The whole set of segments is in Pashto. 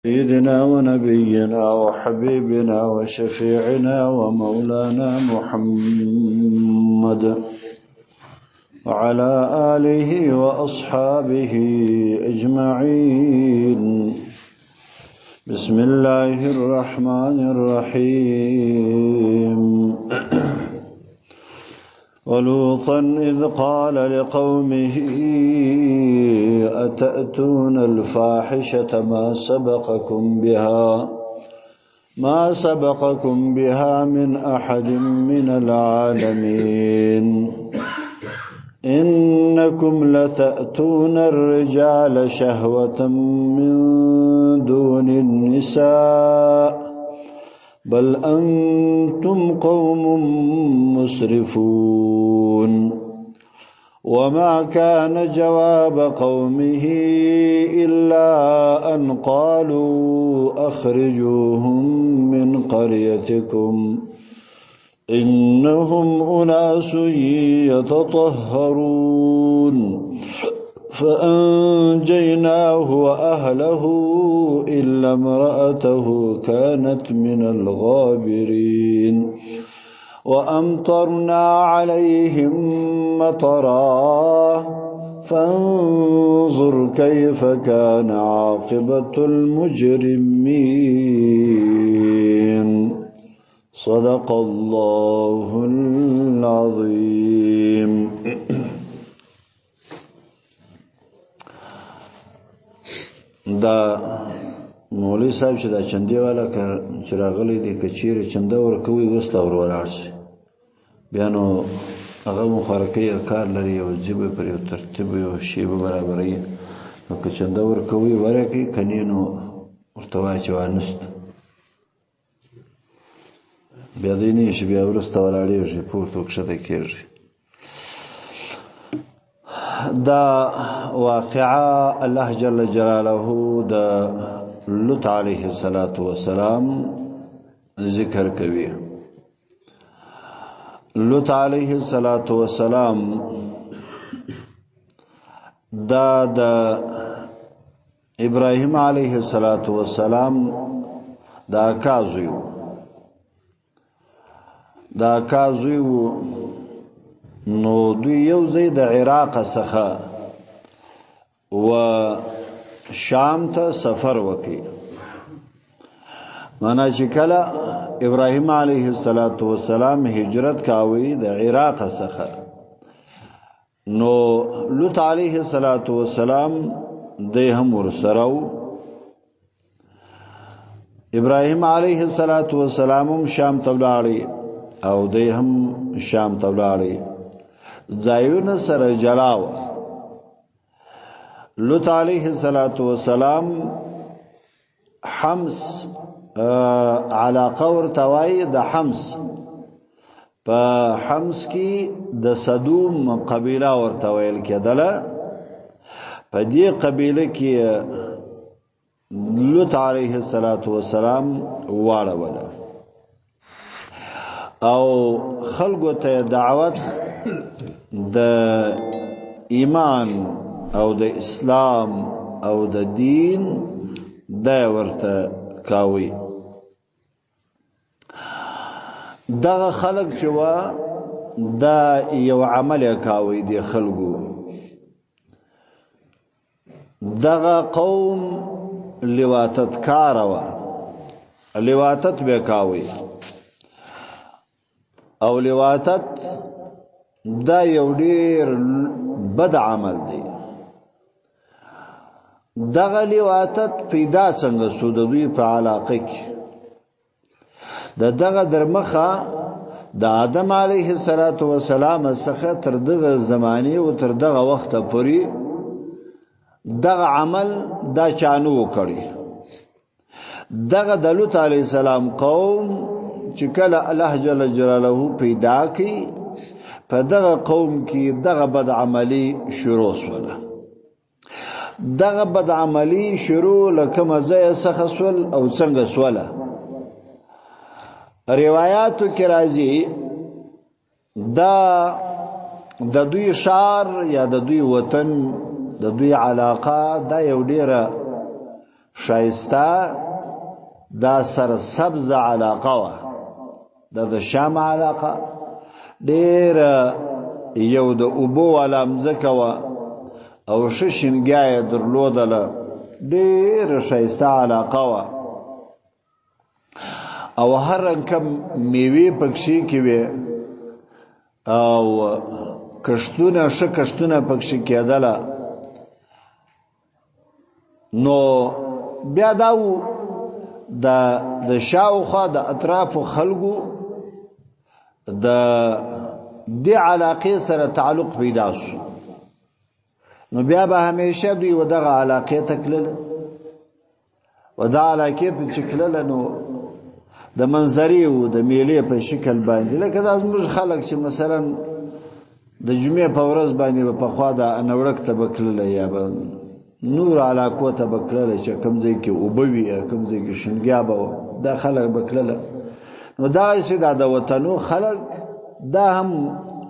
سيدنا ونبينا وحبيبنا وشفيعنا ومولانا محمد وعلى آله وأصحابه أجمعين. بسم الله الرحمن الرحيم. ولوطا إذ قال لقومه أتأتون الفاحشة ما سبقكم بها من أحد من العالمين. إنكم لتأتون الرجال شهوة من دون النساء بل أنتم قوم مسرفون. وما كان جواب قومه إلا أن قالوا أخرجوهم من قريتكم إنهم أناس يتطهرون. فأنجيناه وأهله إلا امرأته كانت من الغابرين. وأمطرنا عليهم مطرا فانظر كيف كان عاقبة المجرمين. صدق الله العظيم. دا مولوی صاحب چې دا چندی والا چې راغلی دی که چیرې چنده ورکوي اوس ته ور ولاړ شي بیا نو هغه مخارکۍ کار لري یو ژبه پر یو ترتیب یو شی به برابروي نو که چنده ورکوي ورکوي کنې نو ورته وایي چې وانست بیا دی نه شي بیا وروسته ولاړېږي پورته کښته کېږي. دا واقعه الله جل جلاله دا لوط علیه السلام ذکر کوي. لوط علیه السلام دا ابراهیم علیه السلام دا کازویو نو دوی یو ځای د عراق څخه و شام ته سفر وکړي. معنا چې کله ابراهیم علیه السلام هجرت کاوی د عراق څخه نو لوط علیه السلام د هم ورسره ابراهیم علیه السلام شام ته ولاړی او د هم شام ته ولاړی ځایونه سره جلاو. لوط علیه السلام حمص علاقه ورتوای د حمص په حمص کې د صدوم قبیله ورتویل کېدله. په دې قبیله کې لوط علیه السلام واړوله او خلکو ته دعوت د ایمان او د اسلام او د دین دا ورته کاوی. دغه خلق چې وا دا یو عمل کاوی دی خلقو. دغه قوم لواتت کاروا لواتت به کاوی او لواتت دا یو ډیر بد عمل دی. دغه لواتت پیدا څنګه سو د دوی په علاقه کې دغه درمخه د آدم علیه السلام څخه تر دغه زمانه او تر دغه وخت پورې دغه عمل دا چانو کړی. دغه د لوط علیه السلام قوم چې کله الله جل جلاله پیدا کړي په دغه قوم کې دغه بد عملی شروع شوله. دغه بد عملی شروع لکه مزه څخه سول او څنګه سوله. روایاتو کې راځي دا د دوی شار یا د دوی وطن د دوی علاقه دا یو ډیره شایسته دا سرسبز علاقه وه، دا د شام علاقه ډېره یو د اوبو والا مځکه وه او ښه شینګیا یې درلودله، ډېره ښایسته علاقه وه او هر رنګه میوې پکښې کې وې او کښتونه ښه کښتونه پکښې کېدله. نو بیا دا و د شاوخوا د اطرافو خلکو د دې علاقې سره تعلق پیدا شو، نو بیا به همیشه دوی و دغه علاقې ته تلله، و دا علاقې ته چې تلله نو د منظرې و د میلې په شکل باندې، لکه دا زموږ خلک چې مثلا د جمعې په ورځ باندې به پخوا د انوړک ته به تلله یا به نور علاقو ته به تلله چې کوم ځای کې اوبه وي یا کوم ځای کې شنګیا به وه، دا خلک به تلله. نو داسې دا د وطنو خلک دا هم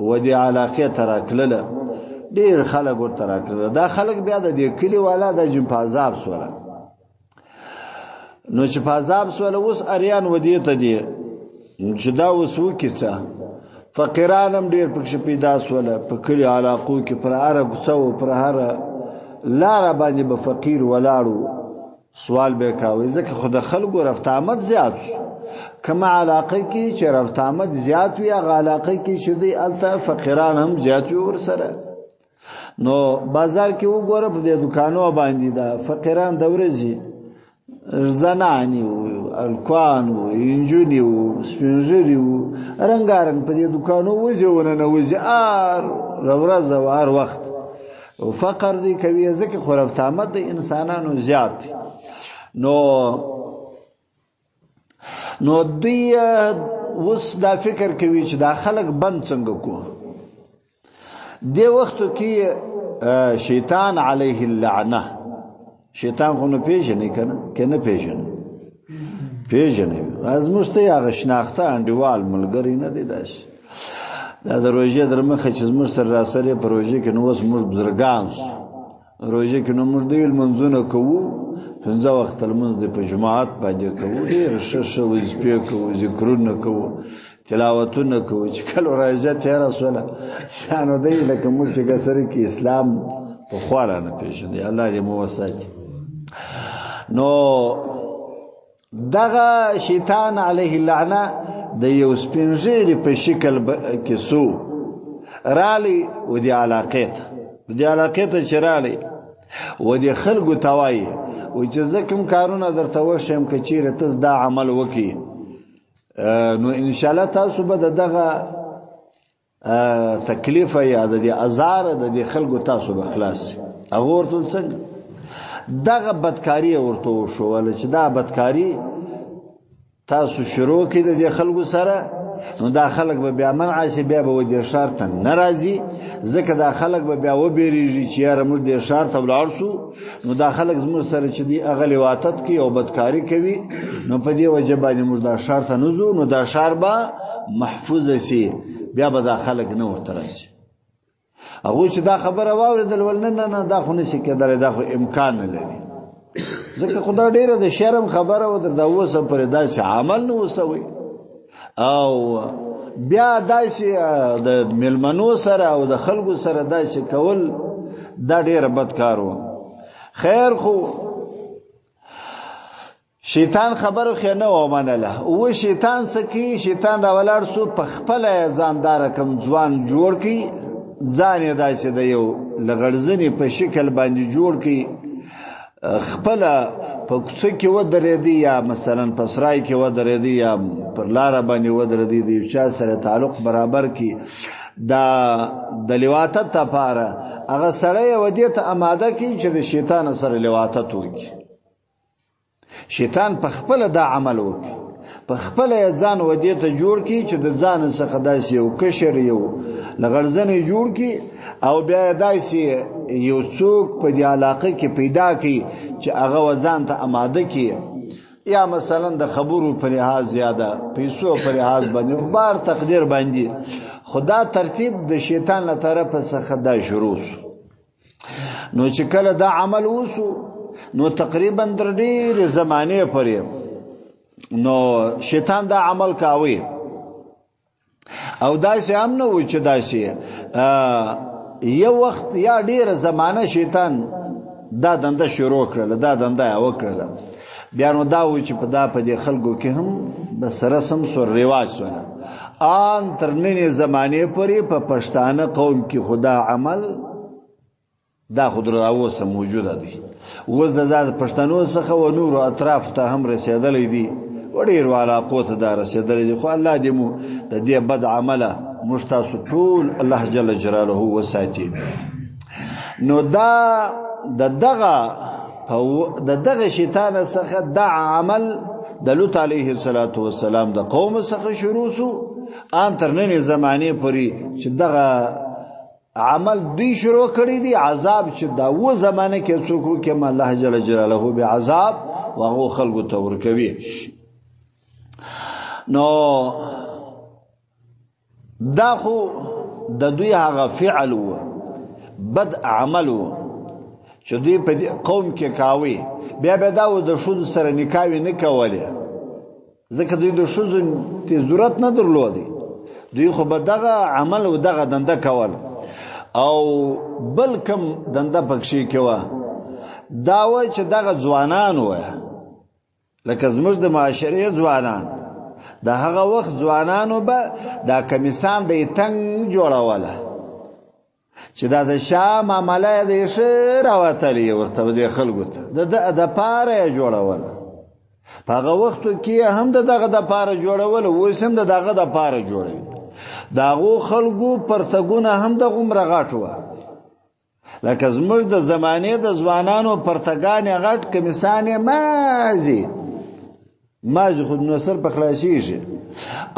و دې علاقې ته راتلله، ډېر خلک ورته راتلله. دا خلک بیا د دې کلي والا د جون په عذاب سوله، نو چې په عذاب سوله اوس اریان و دې ته دي چې دا اوس وکړي څه، فقیران هم ډېر پکښې پیدا سوله په کلي علاقو کې، پر هره کوڅه و پر هره لاره باندې به فقیر ولاړو، سوال به یې کاوه، ځکه خو د خلکو رفت آمد زیات شو. کومه علاقه کې چې رفت آمد زیات وي هغه علاقه کې چې دی هلته فقیران هم زیات وي ورسره. نو بازار کې وګوره په دې دوکانو باندې دا فقیران د ورځې زنانې وو، الکوان وو، انجونې وو، سپین ږیري وو، رنګارنګ په دې دوکانو وځي وننوځي هر ورځ او هر وخت، فقر دی کوي ځکه خو رفت آمد د انسانانو زیات دی. نو دوی اوس دا فکر کوي چې دا خلک بند څنګه کو. دې وختو کې شیطان علیه اللعنه، شیطان خو نه پیژنې که نه، که نه پیژنې پیژنې زموږ ته یې هغه شناخته انډیوال ملګری نه دی داسې. دا د روژې در مخه چې زموږ سره راسره په روژې کې نو اوس موږ بزرګان سو، روژې کې نو موږ ډېر لمونځونه کوو، 5 وخته لمونځ دی په جماعت باندې کوو، ډېر ښه ښه وظیفې کوو، ذکرونه کوو، تلاوتونه کوو. چې کله روژه تېره سوله نو دی لکه موږ چې سره کې اسلام پخوا رانه پېژندی، الله دې مو وساتي. نو دغه شیطان علیه اللعنه د یو سپین ږیري په شکل کې سو رالی و دې علاقې ته، و دې علاقې ته چې رالی و دې خلکو ته وایي و چې زه کوم کارونه درته وښیم که چیرې ته دا عمل وکړي نو انشاءالله تاسو به د دغه تکلیفه یا د دې ازاره د دې خلکو تاسو به خلاص. هغه ورته څنګه دغه بدکاري ورته وښوله چې دا بدکاري تاسو شروع کړئ د دې خلکو سره، نو دا خلک به بیا منع شي، بیا به دې ښار ته نه راځي، ځکه دا خلک به بیا وبېرېږي چې یاره موږ دې ښار ته ولاړ شو، نو دا خلک زموږ سره چې دی هغه لواطت کوي او بدکاري کوي، نو په دې وجه باندې موږ دا ښار ته نه ځو، نو دا ښار به محفوظه شي، بیا به دا خلک نه ورته راځي. هغوی چې دا خبره واورېدل ول نه نه نه دا خو نشي کېدلی، دا خو امکان نه لري، ځکه خو دا ډېره د شرم خبره وه، در دا اوسه پورې داسې عمل نه وسوی، او بیا داسې د میلمنو سره او د خلکو سره داسې کول دا ډېره بد کار و. خیر خو شیطان خبرو خو نه ومنله. و شیطان څه کوي؟ شیطان راولاړ سو په خپله یې ځانداره کوم ځوان جوړ کړي، ځان یې داسې د یو لغړزنې په شکل باندې جوړ کړي، خپله په کوڅه کې ودرېدي یا مثلا په سرای کې ودرېدي یا پر لاره باندې ودرېدي، د یو چا سره تعلق برابر کړي د لواطت لپاره، هغه سړی یې ودې ته اماده کړي چې د شیطان سره لواطت وکړي. شیطان په خپله دا عمل وکړي، په خپله یې ځان ودې ته جوړ کړي چې د ځان څخه داسې یو کشر یو لغړزنې جوړ کړي، او بیا یې داسې یو څوک په دې علاقه کې پیدا کړي چې هغه ځان ته اماده کړي، یا مثلا د خبرو په لحاظ یا د پیسو په لحاظ باندې بار تقدیر باندې. خدا ترتیب د شیطان له طرفه څخه دا شروع شو. نو چې کله دا عمل وسو نو تقریبا در ډېرې زمانې پورې نو شیطان دا عمل کاوه او داسې هم نه و چې داسې یو وخت یا ډېره زمانه شیطان دا دنده شروع کړله دا دنده یې وکړله بیا نو دا و چې په دې خلکو کې هم بس رسم سو رواج سونه آن تر نننۍ زمانې پورې په پښتانه قوم کې خدا عمل دا خود را اوسه موجوده دي اوس د پښتنو څخه و نور اطراف ته هم رسیدلې دي وړي علاقو ته دا رسیدلې دي خو الله دې مو د دې بد عمله مشتاس ټول الله جل جلاله وساتي نو دا دغه شیطان څخه دا عمل د لوط علیه السلام د قوم څخه شروع سو ان تر نننۍ زمانې پورې چې دغه عمل دوی شروع کړی دی عذاب چې دا و زمانه کې څوک کې الله جل جلاله به عذاب واغه خلقو ته ورکوي نو دا خو د دوی هغه فعل و بد عمل و چې دوی په قوم کې کاوي بیا به دا د شود سره نکاوي نه کوله ځکه دوی د شود ته ضرورت نه درلودي دوی خو به دغه عمل او دغه دنده کول او بل کم دنده پکشي کوا دا و چې دغه ځوانان و لکه زموږ د معاشري ځوانان د هغه وخت ځوانانو به دا کمیسان د تنگ جوړاوله چې دا د شام عمله د شر او تلی ورته د خلکو ته د پاره جوړاوله په هغه وخت کې هم دغه د پاره جوړول او سم دغه د پاره جوړوي داغو خلکو پرتګونه هم د غمره غاټو لکه زموږ د زمانه د ځوانانو پرتګان غټ کمیسان ماج خود نو سر په خلاصيږي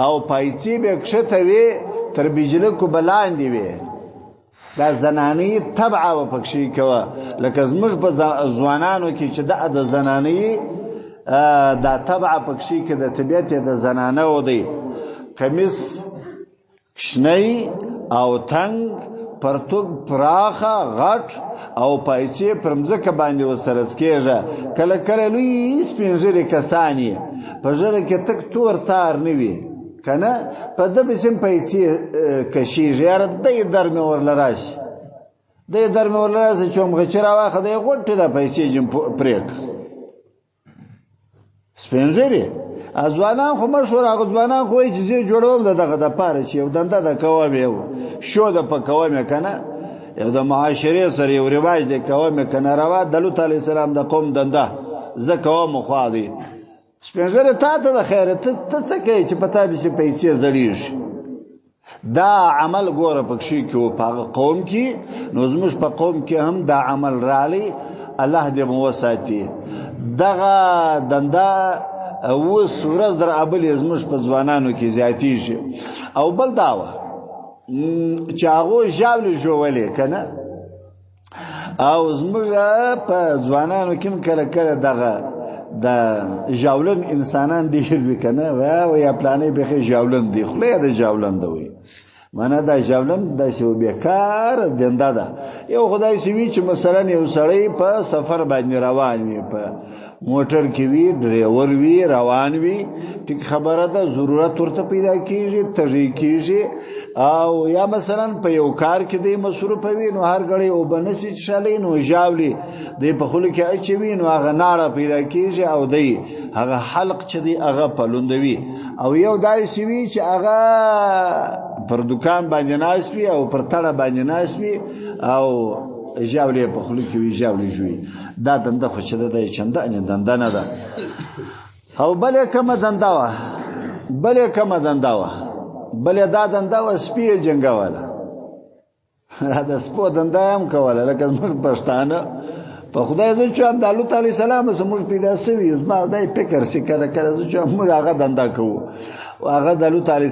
او پایڅې به کښته وي تر بجله کو بلاندې وي دا زنانی تبع و پکشي کوا لکه زموږ په ځوانانو کې چې د زنانی دا تبع پکشي کې د طبيعت د زنانه و دی قمیص شنی او تنگ پرتوګ پراخه غټ او پایڅې پرمځکه باندې وسره سکیږي کله کله لوی سپینځري کسانی په ژړه کې تک تور تار نیوي کنه په د بسم پایڅې کشیږي یاره د درمه ورلراش چې موږ چر واخه د غټه د پیسې جم پریک سپینځري ازوانان خو مشهور هغه ځوانان خو چې جوړوم دغه د پاره چې یو دنده د کوامه شو د پکوامه کنه یو د معاشري سره یو رواج د کوامه کنه روا د لوط علی السلام د قوم دنده زکه مخ دی سپینځره ته د خیرت ته څه کوي چې پتا به شي پیسې زړیږ دا عمل ګوره پکشي کې په قوم کې نو زموږ په قوم کې هم دا عمل رالی الله دې مو وساتي دغه دنده او سورز در ابل زموږ په ځوانانو کې زیاتیږي او بل داوه چې هغه ژاولې جوړولې کنه او زموږ په ځوانانو کې کله کله دغه د ژاولن انسانان دي وی کنه او یا پلانې به ژاولن دي خله د ژاولن دوی معنی دا ژاولن د شو بیکار دنده ده یو خدای سوي چې مثلا یو سړی په سفر باندې روان وي په موټر کې وی ډرایور وی روان وی ټیک خبره ده ضرورت ورته پیدا کیږي تږي کیږي او یا مثلا په یو کار کې دی مصروف وي نو هر غړي او بنسي شالي نو ژاولي دی په خله کې اچوي نو هغه ناړه پیدا کیږي او دی هغه حلق چې دی هغه پلوندوي او یو دای سوي چې هغه پر دکان باندې ناشوي او پر تړه باندې ناشوي او ژاولې په خله کې وی ژاولې جوړي دا دنده خو چې د چنده نه دنده نه ده او بلې کومه دنده وا بلې دا دنده وا سپي جنگواله دا سپو دنده هم کوله لکه موږ پښتانه په خدای زو چې د الله تعالی سلام سموږ پیدا سوي زما دای فکر سي کړه چې موږ هغه دنده کوو هغه د الله تعالی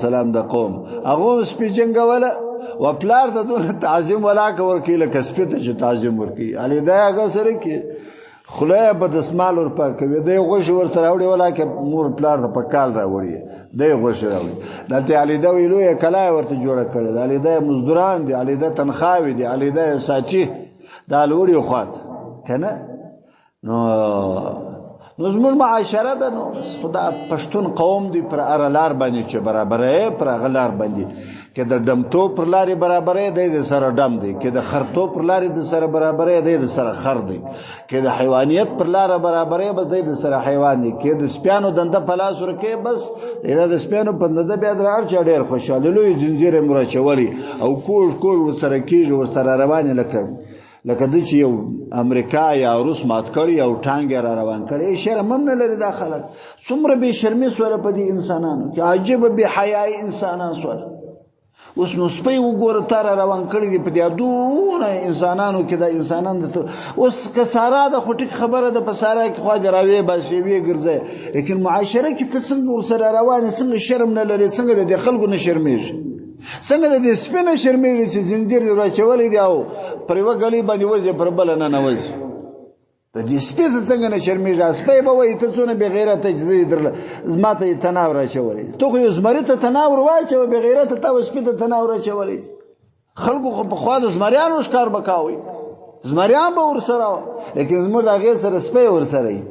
سلام د قوم هغه سپي جنگواله و پلار د دونه تعظیم ولا کور کې لکه سپته چې تعظیم ورکی علي دا هغه سره کې خلای په دسمال ور پاکوي دی غوښ ورته راوړي ولا کې مور پلار د پکال راوړي دی غوښ راوړي دلته علي دا ویلو یې کلا ورته جوړه کړی علي دا مزدوران دي علي دا تنخواوي دي علي دا ساتي دا لوري خوات کنه نو زموږ معاشره ده نو خدا پښتون قوم دی پر ارلار باندې چې برابرې پر غلار باندې کې د دمتو پر لارې برابرې دی د سره دم دی کې د خرتو پر لارې د سره برابرې دی د سره خر دی کې د حیوانیت پر لارې برابرې بس دی د سره حیوان دی کې د سپیانو دنده په لاس ورکې بس د سپیانو په دنده بیا در هر چا ډېر خوشاله لوی زنجیر مرچولي او کوږ ورسره کېږي ورسره روانې لکه د چې یو امریکا یا روس مات کړي او ټانګ را روان کړي شرم هم نه لري دا خلک څومره بې شرمي سوله په دې انسانانو کې عجیب بې حیاي انسانان سوله اوس نو سپی وګوره تا را روان کړي دي په دې دونه انسانانو کې دا انسانان اوس که سارا د خو ټیک خبره ده په سارا کې خواجه راوی باسي وی ګرځي لیکن معاشره کې ته څنګه ورسره روان څنګه شرم نه لري څنګه د خلکو نه شرمېږي څنګه د سپینه شرمېږي چې زنجیر راچولې دی او پر یوه ګلۍ باندې وځي پر بله نه نوځي د دې سپي څنګه نه شرمېږي سپی به وایي ته څونه بې غیرته چې زه درله ما ته یې تناو راچولی ته خو یو زمري ته تناو ور واچوه بې غیرته تا سپي ته تناو راچولی خلکو خو پخوا د زمریانو ښکار به کاوی زمریان به ورسره وه لیکن زموږ د هغې سره سپی ورسره وي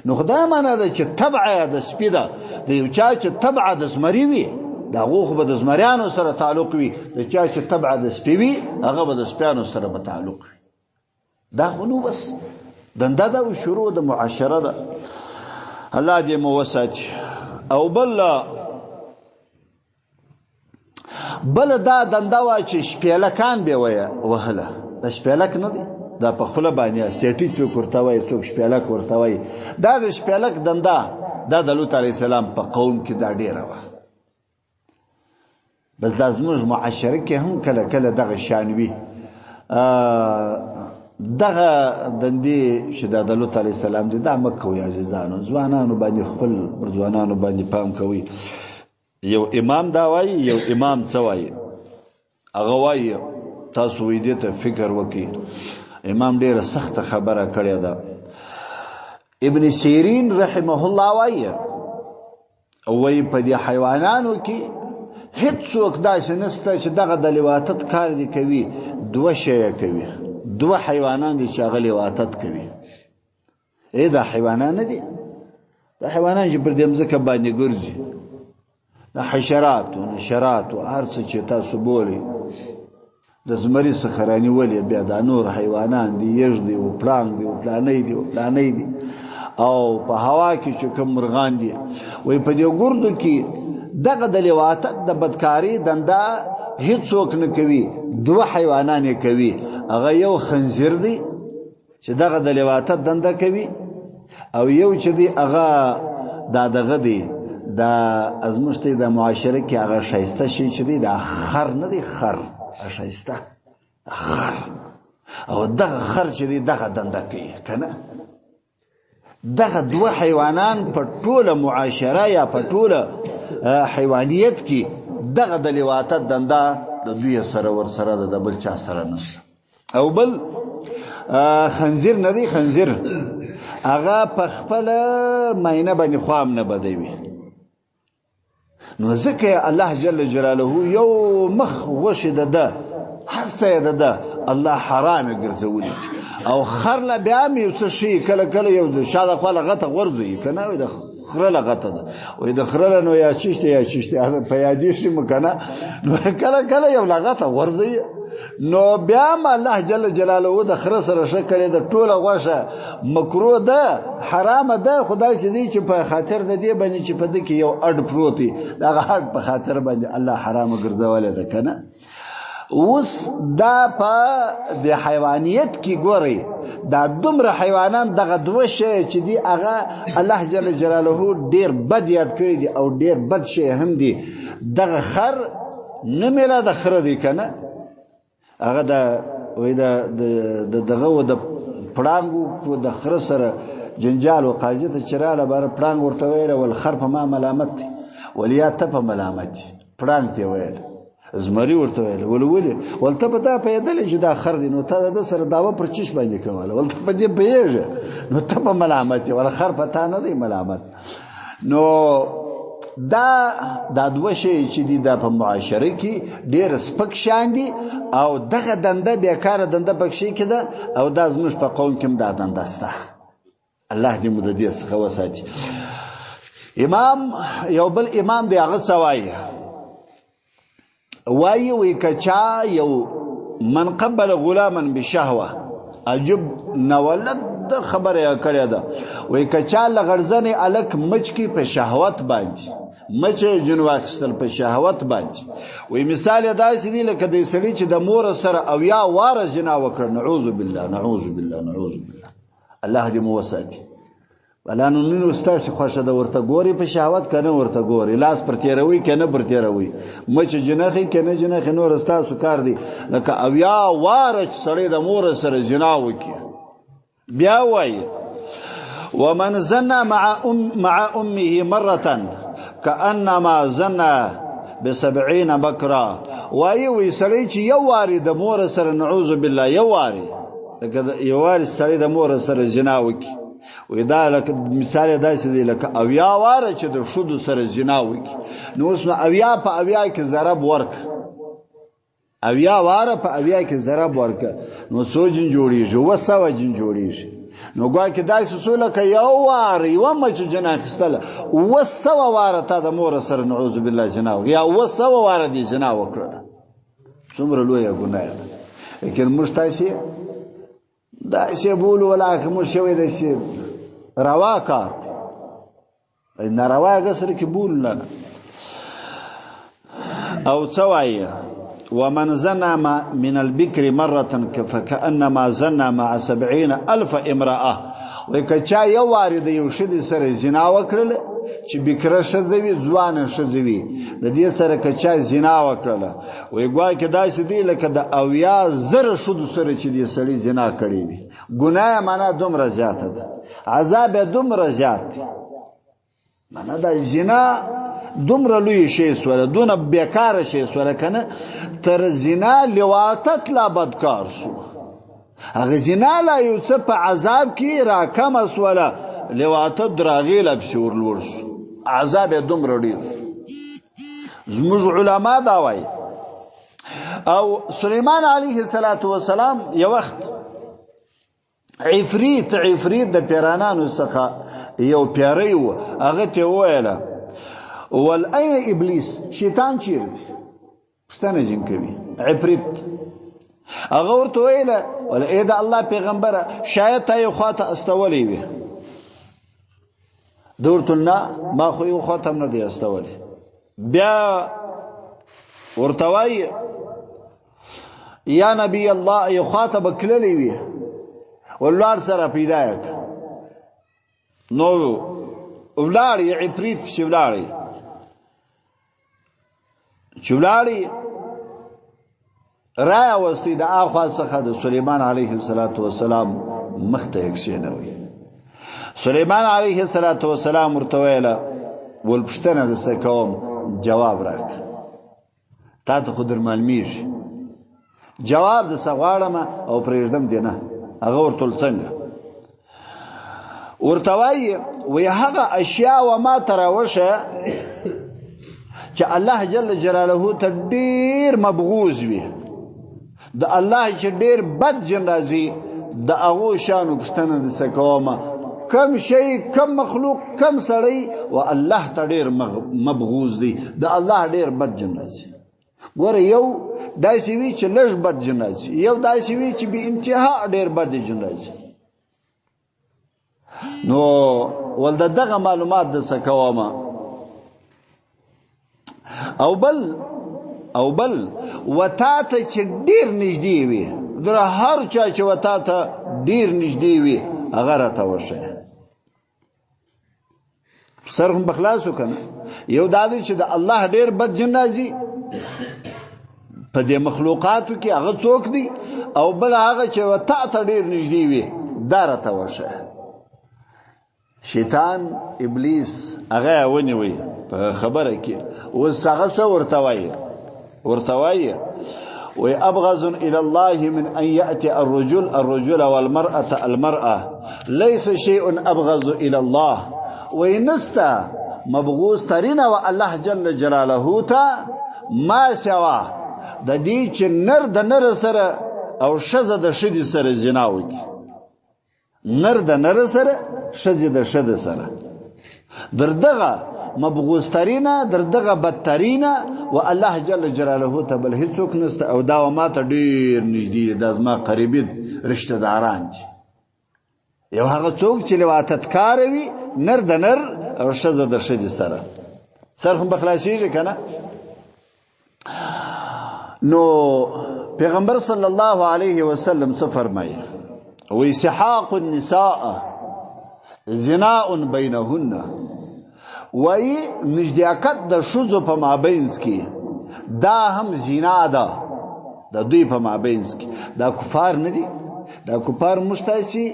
نو خدای معنا ده چې طبعه د سپي ده د یو چا چې طبعه د زمري وي د هغو خو به د زمریانو سره تعلق وي د چا چې طبعه د سپي وي هغه به د سپیانو سره به تعلق وي دا خو نو بس دنده ده او شروع د معاشره ده الله دې مو وساتي او بل دا دنده وه چې شپېلکان به وهله د شپېلک نه دی دا په خوله باندې سیټي څوک ورته وایي څوک شپېلک ورته وایي دا د شپېلک دنده دا د لوط علیه السلام په قوم کې دا ډېره وه بس دا زموږ معاشره کې هم کله کله دغه شان وي دغه دندې چې د لوط علیه السلام دي دا مه کوئ عزیزانو ځوانانو باندې خپل ځوانانو باندې پام کوئ یو امام دا وایي یو امام څه وایي هغه وایي تاسو دې ته فکر وکړئ امام ډېره سخته خبره کړې ده ابن سیرین رحمه الله وایي وایي په دې حیوانانو کې هیڅوک داسې نشته چې دغه د لواطت کار دې کوي دوه شیه کوي دوه حیوانان دي چې هغه لواطت کوي دا حیوانان نه دي دا حیوانان چې پر دې مځکه باندې ګرځي دا حشرات و نشرات و هر څه چې تاسو بولئ د زمري څخه رانیولې بیا دا نور حیوانان دي یږ دي او پړانګ دي او پلانۍ دي او په هوا کې چې کوم مرغان دي وایي په دې ګردو کې دغه د لواطت د بدکاري دنده هیڅوک نه کوي دوه حیوانان یې کوي هغه یو خنزیر دی چې دغه د لواطت دنده کوي او یو چې دی هغه دا دغه دی دا ازمشت د معاشره کې هغه شایسته شي چې دی دا خر نه دی خر شایسته خر او دغه خر چې دی دغه دنده کوي کنه دغه دوه حیوانان په ټوله معاشره یا په ټوله حیوانیت کې دغه د لواطت دنده د دوی سره ورسره د بل چا سره نشته او بل خنزیر نه دی خنزیر هغه په خپله ماینه باندې خوام نه بدوي نو ځکه الله جل جلاله یو مخ غوښې ده هر څه یې ده الله حرام یې ګرځولی او خر له بیا هم یو څه شي کله کله یو د شاته خوا لغته غورځوي که نه وي د خره لغته ده وایي د خره له نو یا چیشته په یادې شي مو که نه نو کله یو لغته غورځوي نو بیا هم الله جل جلاله د خره سره ښه کړې ده ټوله غوښه مکروه ده حرامه ده خو داسې دی چې په خاطر د دې باندې چې په ده کې یو اډ پروت وي دغه اډ په خاطر باندې الله حرامه ګرځولی ده که نه اوس دا په د حیوانیت کې ګورئ دا دومره حیوانان دغه دوه شی چې دي هغه الله جل جلاله ډېر بد یاد کړي دي او ډېر بد شی هم دي دغه خر نه میله د خره دی که نه هغه دغه و د پړانګو د خره سره جنجال و قاضي ته چې راله باره پړانګ ورته ویله ول خر په ما ملامت دی ول یا ته په ملامت دی پړانګ ته یې ویله زمري ورته ویله ولې ول ته په دا پوهېدلې چې دا خر دی نو تا د ده سره دعوه پر چیش باندې کوله ول ته په دې پوهېږې نو ته په ملامت یې ول خر په تا نه دی ملامت نو دا دوه شی چې دي دا په معاشره کې ډېر سپک شان دي او دغه دنده بیکاره دنده پکښې کې ده او دا زموږ په قوم کې هم دا دنده سته الله دې مو د دې څخه وساتي. امام یو بل امام دی هغه څه وایي که چا یو من قبل غلاما بشهوه عجب نولد خبره کړې ده، وایي که چا لغړزنې الک مچ کی په شهوت باندې مچ جن واخیستل په شهوت باندې، وایي مثال یې داسې دی لکه د سړي چې د مور سره او یا واره جنا وکړ. نعوذ بالله نعوذ بالله نعوذ بالله. الله دې مو وساتي. بلا نو نن استاد خوښه ده ورته ګوري په شهوت کنه ورته ګوري، لاس پر تیروي کنه پر تیروي، مچ جنخي کنه جنخي، نور استاد کار دی لکه او یا واره سړی د مور سره جنا وکي. بیا وایي ومن زنا مع امه مره كانما زنا ب70 بکرا. وایي سړی چې یو واری د مور سره نعوذ بالله یو واری سړی د مور سره جنا وکي، وی دا لکه مثال داسې دی لکه اویا واره چې د ښځو سره زنا وکړي. نو اوس نو اویا په اویا کې ضرب ورک، اویا واره په اویا کې ضرب ورک، نو څو جن جوړېږي؟ 200 جن جوړېږي. نو ګویا کې داسې څو لکه یو واره یوه مچ جن اخیستله 200 واره تا د مور سره نعوذ بالله زنا وکړه، یا 200 واره دې زنا وکړه. څومره لویه ګناه ده. لیکن موږ تاسې داسې بولو ولا که موږ شوی داسې روا کار دی، ناروا هغه سره کې بولو نه. او څه وایي ومن زنا من البکر مرة فكأنما زنا مع 70,000 امرأة. وایي که چا یو وارې د یو ښځې سره زنا وکړله چې بکره ښځه وي ځوانه ښځه وي، د دې سره که چا زنا وکړله، وایي ګویا کې داسې دی لکه د 80,000 ښځو سره چې دې سړي زنا کړې وي. ګناه یې معنا دومره زیاته ده، عذاب یې دومره زیات دی. معنا دا زنا دومره لوی شی سوله، دونه بیکاره شی سوله کنه، تر زنا لواطت لا بدکار سو. هغه زنا لا یو څه په عذاب کې راکمه سوله، لواطت دراغی لپسی ورلور سو، عذاب دومره ډیر سو. زموږ علما دا وایي. او سلیمان علیه السلام یو وخت عفریت د پیرانانو څخه یو پیری و، هغه ته وویله ول این ابلیس، شیطان چیرې دی؟ پوښتنه ځین کوي عفریت. هغه ورته ویله ول ای د الله پیغمبره شاید تا یو خواته استولی وي. دورته نه ما خو یو خواته هم نه دی استولی. بیا ورته وایي یا نبی الله یو خواته به کللی وي ولوار سره پیدا یک. نو ولاړې عفریت پسې ولاړې، چې ولاړې راوستې د اخوا څخه د سلیمان علیه السلام مخ ته یې کښېنوي. سلیمان علیه السلام ورته ویله ول پوښتنه درڅه کوم جواب راکړه، تا ته خو در معلومیږي، جواب درڅه غواړم او پرېږدم دې نه. هغه ورته ویل څنګه؟ ورته وایي هغه اشیا و ما ته راوشه چې الله جل جلاله ته ډېر مبغوز وي، د الله چې ډېر بد جن راځي، د هغو شیانو پوښتنه درڅه کومه کم شی کم مخلوق کم سړی و الله ته ډېر مبغوز دی، د الله ډېر بد جن راځي. ګوره یو داسې وي چې لږ بد جن راځي، یو داسې وي چې بې انتها ډېر بد جن راځي. نو ول دغه معلومات درڅه کومه. او بل وتا ته چې ډېر نږدې وي، در هر چا چې وتا ته ډېر نږدې وي هغه راته وښیه. سر هم بخلاص وکنه. یو دا دی چې د الله ډېر بد جن راځي په دې مخلوقاتو کې، هغه څوک دی؟ او بل هغه چې وتا ته ډېر نږدې وي دا راته وښیه. شیطان ابلیس هغه ونیوي په خبره کې. اوس هغه څه ورته وایي وابغض الى الله من ان ياتي الرجل والمراه المراه ليس شيء ابغض الى الله. وينستا مبغوز ترين والله جل جلاله تا ما سوا د دې چې نر د نر سره او شزه د شدي سره زنا وکړي. نر د نر سره ښځې د ښځې سره در دغه مبغوسترینه در دغه بدترینه و الله جل جلاله ته بل هیڅوک نسته او دا ما ته ډېر نږدې دا زما قریبي رشته داران دي یو هغه څوک چې لواطتکار وي نر د نر او ښځه د ښځې سره سر هم بخلاصیږي که نه نو پیغمبر صلی الله علیه وسلم څه فرمایي وی سحاق النساء زناء بینهن وی نژدېکت د ښځو په مابینځ کې دا هم زنا ده د دوی په مابینځ کې دا کفار نه دي دا کفار موږ تاسې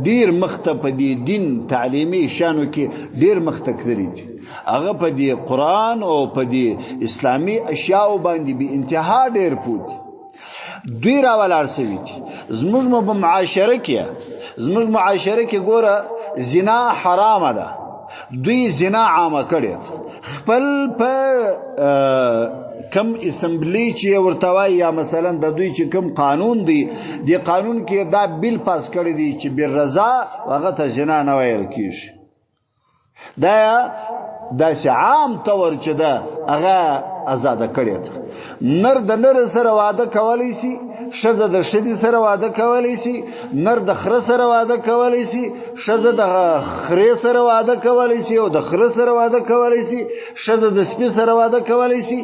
ډېر مخته په دې دین تعلیمي شانو کې ډېر مخته کړي دي هغه په دې قرآن او په دې اسلامي اشیاو باندې بې انتها ډېر پوه دي دوی راولاړ سوي دي زموږ معاشره کې ګوره زنا حرامه ده دوی زنا عامه کړې خپل په کم اسمبلی چې ورته وایي یا مثلا د دوی چې کم قانون دی دی قانون کې دا بیل پاس کړی دی چې بالرضا هغه ته زنا نه ویل کېږي دا داسې عام طور چې ده هغه ازاده کړې ده نر د نر سره واده کولی شي ښځه د ښځې سره واده کولی شي نر د خره سره واده کولی شي ښځه د خرې سره واده کولی شي او د خره سره واده کولی شي ښځه د سپي سره واده کولی شي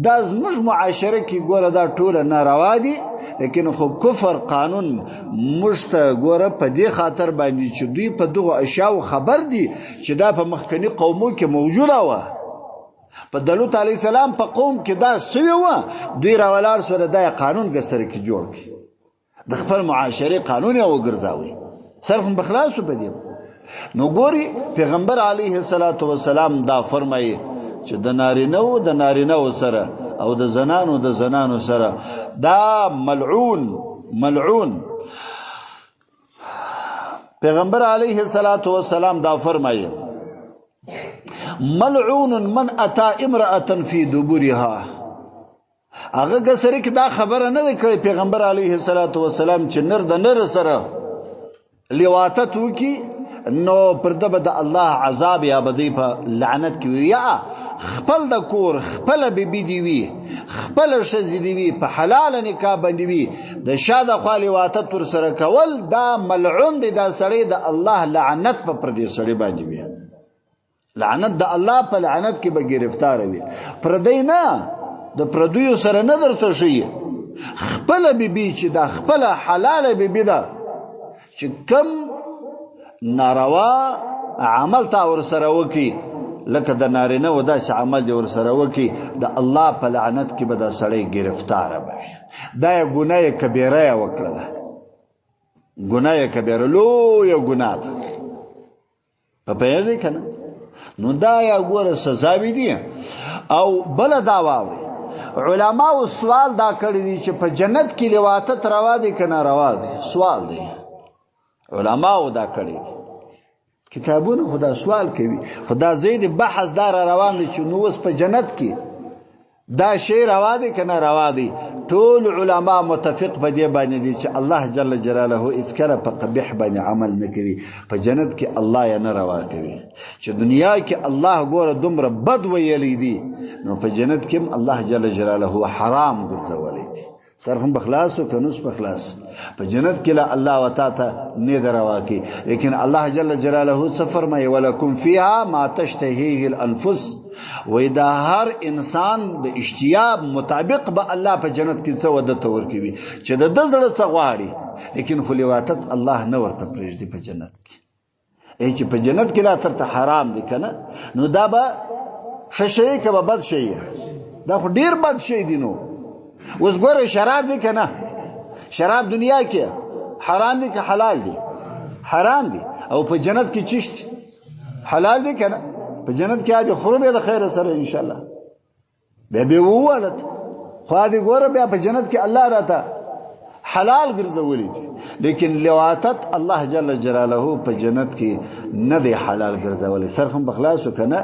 دا زموږ معاشره کې ګوره دا ټوله ناروا دي لیکن خو کفر قانون موږ ته ګوره په دې خاطر باندې چې دوی په دغو اشیاو خبر دي چې دا په مخکني قومو کې موجوده وه په دلوط علیه السلام په قوم کې دا سوی وه دوی راولاړ سوله دا قانون ګستره کې جوړ کړي د خپل معاشرې قانون یې وګرځاوی صرف بخلاصو په دې نو ګوري پیغمبر علیه السلام دا فرمایي چې د نارینهو سره او د زنانو سره دا ملعون پیغمبر علیه السلام دا فرمایي ملعون من اتا امرأة فی دبرها هغه ګسره کې دا خبره نه ده کړې پیغمبر علیه السلام چې نر د نر سره لواطت وکي نو پر دبه د الله عذاب یا بدی په لعنت کې یا خپل د کور خپل بیبي دی وی خپل ښځې دی وی په حلال نکاح باندې وی د شاده خو لواطت ور سره کول دا ملعون دی دا سړی د الله لعنت په پر دې سړی باندې وی لعنت د الله په لعنت کې به گرفتار وي پردی نه د پردیو سره نه درته شي خپل بیبي چې دا خپل حلال بیبي ده چې کم ناروا عمل تا ور سره وکي لکه د نارینه و داسې عمل دی ور سره وکي د الله په لعنت کې به دا سړی گرفتار به دا یې ګناه کبیره یې وکړه ده ګناه کبیره لویه ګناه ده په پوهېږئ که نه نو دا یا ګوره سزاوي دي او بله دا واورئ علماو سوال دا کړی دی چې په جنت کې لواطت روا دی که ناروا دی سوال دی علماو دا کړی دی کتابونه خو دا سوال کوي خو دا ځای د بحث دا را روان دی چې نو اوس په جنت کې دا شی روا دی که نه روا دی ټول علما متفق په دې باندې دي چې الله جل جلاله هیڅکله په قبیح باندې عمل نه کوي په جنت کې الله یې نه روا کوي چې دنیا کې الله ګوره دومره بد ویلی دي نو په جنت کې هم الله جل جلاله حرام ګرځولی دي سر هم بخلاص و کنوس بخلاص په جنت کې لا الله وتا ته نه دروا کی لیکن الله جل جلاله څه فرمایي ولکم فیها ما تشتهیه الانفس و دا هر انسان د اشتیاب مطابق به الله په جنت کې څه ودته ورکوي چې د زړه څه غواړي لیکن خو لواطت الله نه ورته پرېږدي په جنت کې چې په جنت کې لا ترته حرام دي کنه نو دا به ښه شی که به بد شی دا خو ډیر بد شی دی نو اوس ګوره شراب دی که نه شراب دنیا کې حرام دی که حلال دی حرام دی او په جنت کې چشت حلال دی که نه په جنت کې آج خورو بیا د خیر سره انشاءالله بیا بیا ووالت خو دې ګوره بیا په جنت کې الله راته حلال ګرځولی دي لیکن لواطت الله جل جلاله په جنت کې نه دی حلال ګرځولی سر هم بخلاصو که نه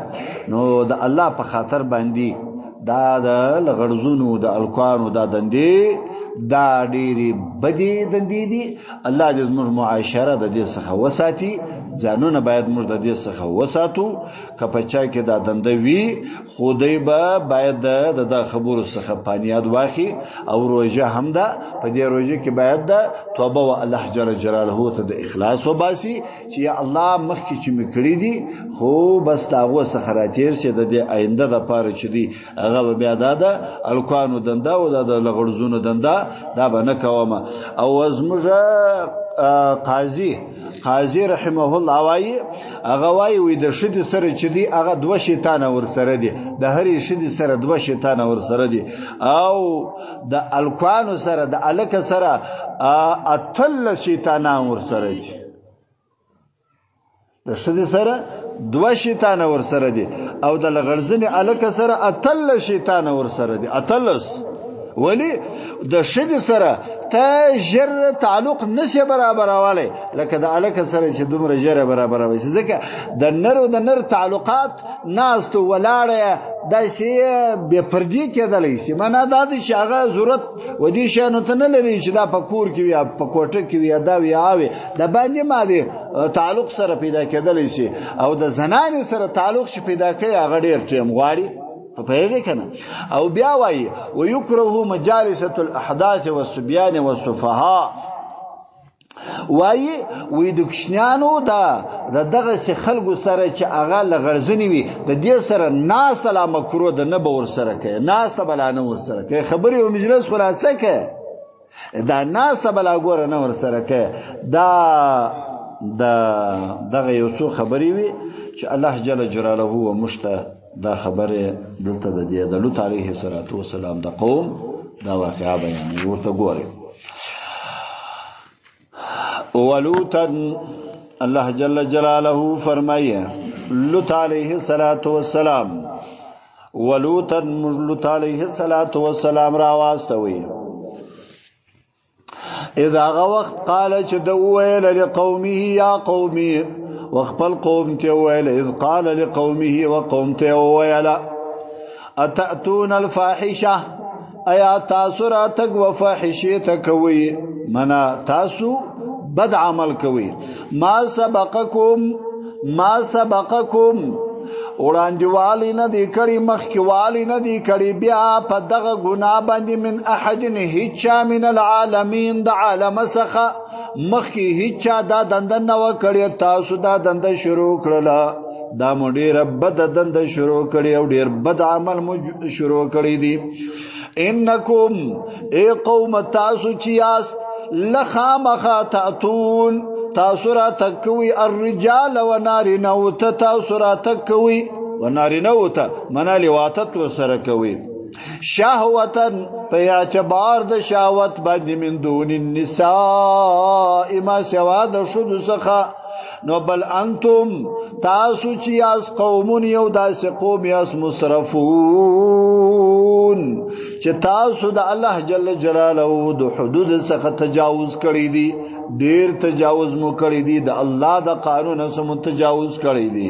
نو د الله په خاطر باندې دا د لغړزونو د الکانو دا دندې دا ډېرې بدې دندې دي. الله دې زموږ معاشره د دې څخه وساتي، ځانونه باید موږ د دې څخه وساتو. که په چا کې دا دنده وي خو دی به باید د خبرو څخه پانیاد واخلي. او روژه هم ده، په دې روژه کې باید د توبه و الله جل جلاله ته د اخلاص وباسي چې یا الله مخکې چې مې کړي دي خو بس د هغو څخه راتېر شي، د دې آینده دپاره چې دی هغه به بیا دا د الکانو دنده او دا د لغړزونو دنده دا به نه کومه. او زموږ قاضي رحمه الله وایي، هغه وایي د ښځې سره چې دی هغه 2 شیطانه ورسره دي، د هرې ښځې سره 2 شیطانه ورسره دي، او د الکانو سره د الکه سره 18 شیطانان ورسره دي. د ښځې سره 2 شیطانه ورسره دي او د لغړزنې الکه سره 18 شیطانه ورسره دي. 18 ولی د ښځې سره ته ژر تعلق نشي برابرولی لکه د الکه سره چې دومره ژر برابروي. ځکه د نر تعلقات ناست ولاړه داسې بې پردې کېدلی شي. معنا دا دی چې هغه ضرورت و دې شیانو ته نه لري چې دا په کور کې وي، په کوټه کې وي، دا وي هغه وي، د باندې مادي تعلق سره پیدا کېدلی شي. او د زنانې سره تعلق چې پیدا کوي هغه ډېر ټیم غواړي. فپوهېږئ که نه؟ او بیا وایي ویکره مجالسة الاحداث والصبیان والسفهاء، وایي د کوچنیانو د دغسې خلکو سره چې هغه لغړزنې وي د دې سره ناسته لا مکروه ده، نه به ورسره کوي، ناسته به لا نه ورسره کوي، خبرې او مجلس خلاصه کوي، دا ناسته به لا ګوره نه ورسره کوي. دا دغه یو څو خبرې وي چې الله جل جلاله و موږ ته دا خبره دلته د دې د لوط علیه السلام د قوم دا واقعه بیانوي. ورته ګورئ ولوطا، الله جل جلاله فرمایي لوط علیه السلام، ولوطا لوط علیه السلام را واستوي اذا وقت قال چې د ویل لقومه یا قومي وخپل قوم ته ویل، اذ قال لقومه وقوم ته ویل اتأتون الفاحشه، ایا تاسو راتګ و فاحشه ته کوي، منا تاسو بد عمل کوي. ما سبقکم وړاندې والی نه دی کړي، مخکې والی نه دی کړي، بیا په دغه ګناه باندې من احد هیچا من العالمین د عالم څخه مخکې هیچا دا دنده نه وه کړې، تاسو دا دنده شروع کړله. دا مو ډېره بده دنده شروع کړې او ډېر بد عمل مو شروع کړی دی. انکم ای قوم تاسو چې یاست لخامخا تأتون تاسو را تکوي الرجال و نارینو ته، تاسو را تکوي و نارینو ته منا لواتت ورسره کوي، شهوتن په اعتبار د شهوت باندې من دون النساء ما سوا د ښځو څخه. نو بل انتم تاسو چې یاست قومون یو داسې قوم یاست مسرفون چې تاسو د الله جل جلاله د حدود څخه تجاوز کړی دی، ډیر تجاوز مو کړی دی، د الله د قانون سره تجاوز کړی دی.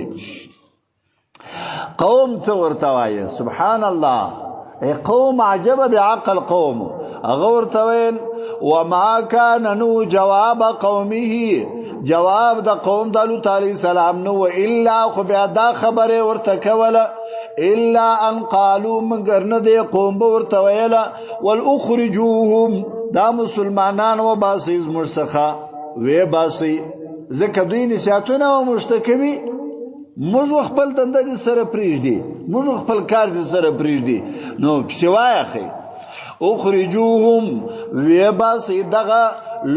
قوم څه ورته وایي؟ سبحان الله، ای قوم عجب بعقل قوم. هغه ورته ویل وما كان نو جواب قومه، جواب د قوم د لوط علیه السلام نو الا خو بیا دا خبره ورته کوله الا ان قالوا مگر نه دی قوم به ورته ویله والاخرجوهم دا مسلمانان و باسی زموږ څخه وی باسی، ځکه دوی نصیحتونه و موږ ته کوي، موږ خپل دنده دې سره پرېږدي، موږ خپل کار دې سره پرېږدي. نو پسې وایخئ اخرجوهم وی باسی دغه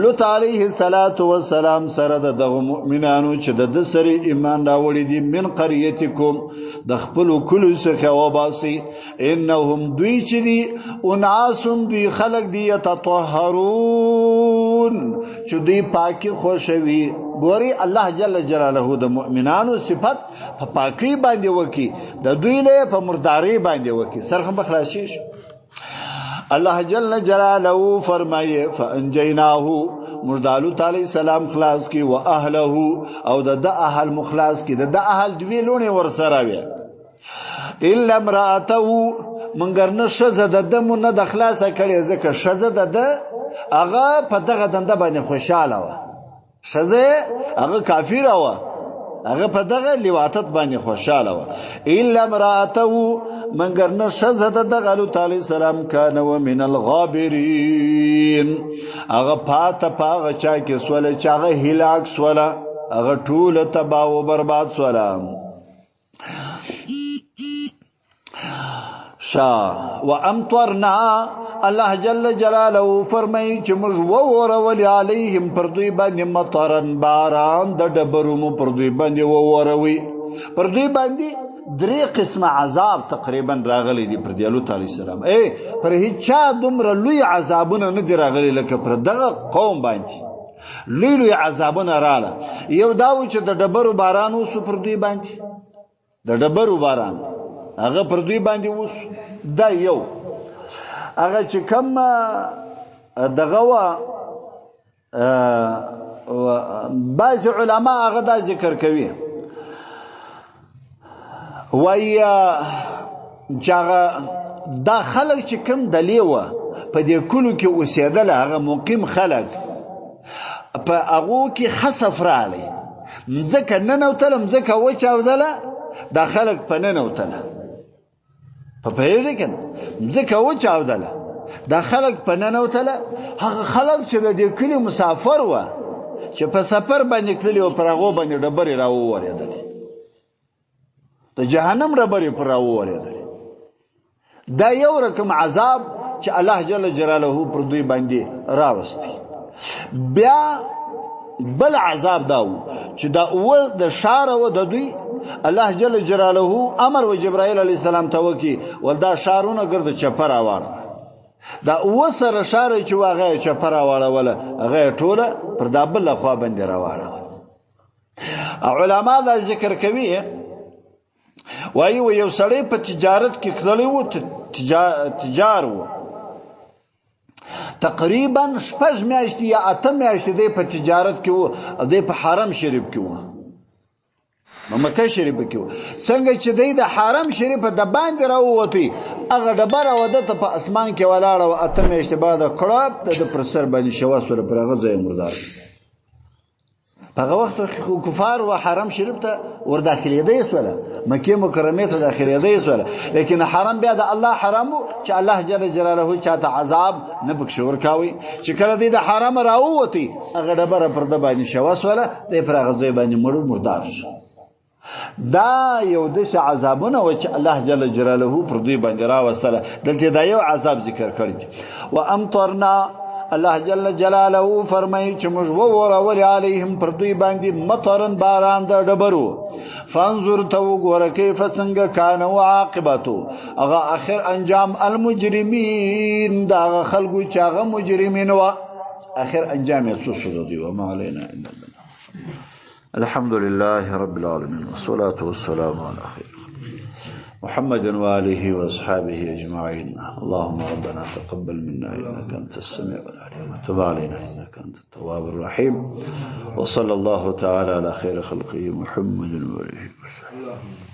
لوط علیه السلام سره دغه مؤمنانو چې د سره ایمان راوړي دي من قریتکم د خپل کلو څخه وباسي، انهم دوی چې دي اناس دوی خلق دي یتطهرون چې دوی پاکي خوشوي. ګوري الله جل جلاله د مؤمنانو صفت په پاکي باندې وکي، د دوی له په مرداري باندې وکي، سرخه بخلاشیش. الله جل جلاله فرمایي فانجیناه مردالو تعالی السلام خلاص کی و اهله او د اهل مخلاص کی د اهل دوی لونه ور سره وي الا امراته منګر نه شزه د دمو نه د خلاصه کړي ځکه شزه د هغه په دغه دنده باندې خوشاله و شزه هغه کافر و هغه په دغه لیواتت باندې خوشاله و الا امراته منګر نه شزه د غلو تعالی سلام کانه و من الغابرین هغه پاغه چا کې سوله چې هغه هلاک سوله هغه ټول تباہ او برباد سوله وامطرنا الله جل جلاله فرمایي چې موږ وورولي علیهم پر دوی باندې مطرن باران د ډبرو پر دوی باندې ووروي پر دوی باندې درې قسمه عذاب تقریبا راغلي دي پر دیالو تعالی السلام پر هیڅ دومره لوی عذابونه نه دي راغلي لکه پر دغه قوم باندې لوی عذابونه رااله یو داو چې د ډبرو باران وسو پر دوی باندې د ډبرو باران هغه پر دوی باندې وس دا یو هغه چې کم دغه بعض علما هغه دا ذکر کوي ویا چې دا خلک چې کم دلیوه په دې کلو کې اوسېدل هغه مقیم خلک په هغو کې خسف رالی مځکه ننوتله مځکه وچاودله دا خلک په ننوتله په پیږي کنه مځکه وچاودله دا خلک په ننوتله هغه خلک چې د دې کلی مسافر و چې په سفر باندې کلی او پر هغه باندې ډبرې راوورېدل د جهنم ډبرې پر راوورېدل دا یو رقم عذاب چې الله جل جلاله پر دوی باندې راوستي بیا بل عذاب داو چې دا اول د شار او د دوی الله جل جلاله امر و جبرائیل علیه السلام ته وکي ولدا شارونه ګرځ چپر اواړه دا وسره شار چې واغه چپر اواړه ولا هغه ټوله پر دابل خو باندې راواړه علما دا ذکر کوي وایي یو سړی په تجارت کې کړلی وو تجار وو تقریبا 6 میاشتې یا 8 میاشتې دی په تجارت کې وو دی په حرم شریف کې وو مکه شریف کې وو څنګه چې دی د حرم شریف د باندې راووتی هغه ډبره ودته په اسمان کې ولاړه او 8 میاشتې بعد کړه د پرسر باندې شواسوله پر هغه ځای مردار هغه وخت کفار و حرم شریف ته ور داخليدای سوله مکه مکرمه ته داخليدای سوله لیکن حرم بیا د الله حرام چې الله جل جلاله چاته عذاب نه بکشور کاوي چې کله د حرم راووتی هغه ډبره پر د باندې شواسوله د پر هغه ځای باندې مردار شو دا یو د عذابونه او چې الله جل جلاله پر دوی باندې راوصله دلته دا یو عذاب ذکر کړی و امطرنا الله جل جلاله فرمایي چې موږ وورول علیهم پر دوی باندې مطرن باران د ډبرو فانظر تو ګوره کیف څنګه کان او عاقبتو هغه اخر انجام المجرمین دا خلقو چې هغه مجرمین و اخر انجام یې څه شو دی و ما علينا الا الحمد لله رب العالمين والصلاة والسلام على خير محمد وآله وأصحابه أجمعين اللهم ربنا تقبل منا إنك أنت السميع العليم وتب علينا إنك أنت التواب الرحيم وصلى الله تعالى على خير خلقه محمد وآله وصحبه